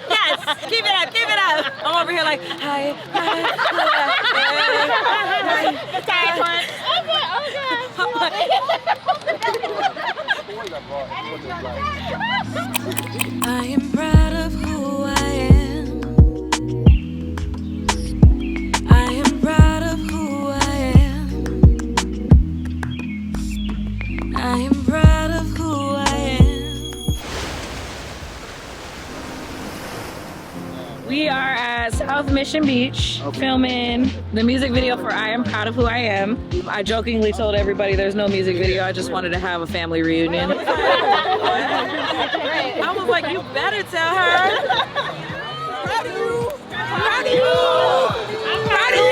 Yes, keep it up, keep it up. I'm over here like, hi, hi. I am proud of who I am. I am proud of who I am. I am proud of who I am. We are at South Mission Beach filming the music video for I Am Proud of Who I Am. I jokingly told everybody there's no music video, I just wanted to have a family reunion. I was like, you better tell her. Proud of you. Proud of you. I'm proud of you.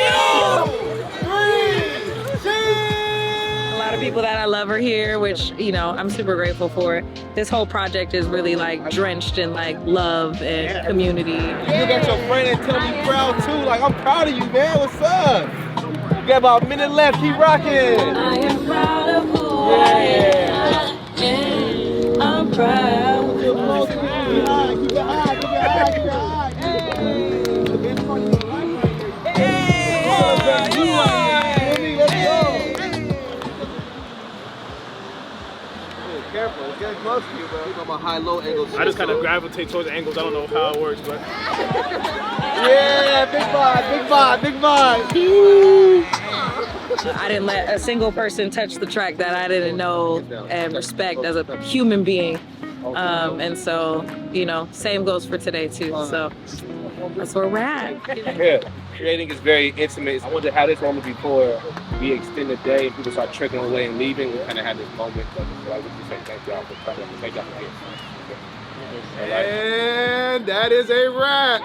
A lot of people that I love are here, which, you know, I'm super grateful for. This whole project is really like drenched in like love and community. You got your friend and tell me proud too. Like, I'm proud of you, man. What's up? You got about a minute left. Keep rocking. I am proud of who I am. And I'm proud. Careful, it's getting close to you, bro. It's about high-low angles. I just kind of gravitate towards the angles. I don't know how it works, but. Yeah, big vibe, big vibe, big vibe. I didn't let a single person touch the track that I didn't know and respect as a human being. And so, you know, same goes for today too. So that's where we're at. Yeah, creating is very intimate. I wanted to have this moment before we extend the day and people start trickling away and leaving. We kind of had this moment. So I would just say thank y'all for coming. Thank y'all for being here. And that is a wrap.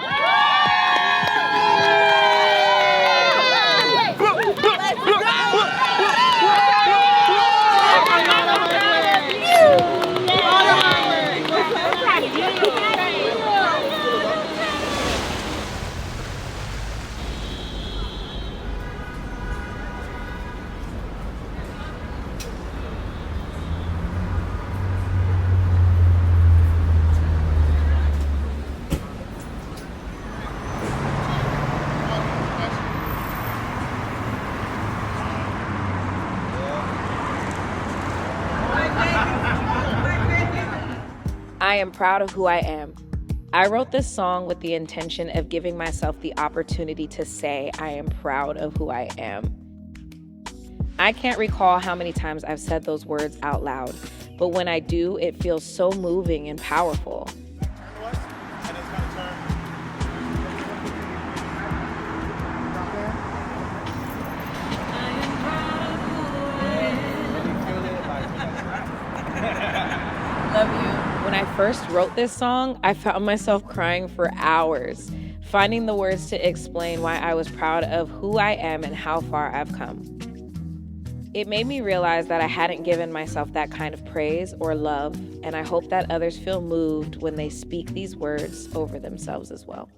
I am proud of who I am. I wrote this song with the intention of giving myself the opportunity to say I am proud of who I am. I can't recall how many times I've said those words out loud, but when I do, it feels so moving and powerful. Love you. When I first wrote this song, I found myself crying for hours, finding the words to explain why I was proud of who I am and how far I've come. It made me realize that I hadn't given myself that kind of praise or love, and I hope that others feel moved when they speak these words over themselves as well.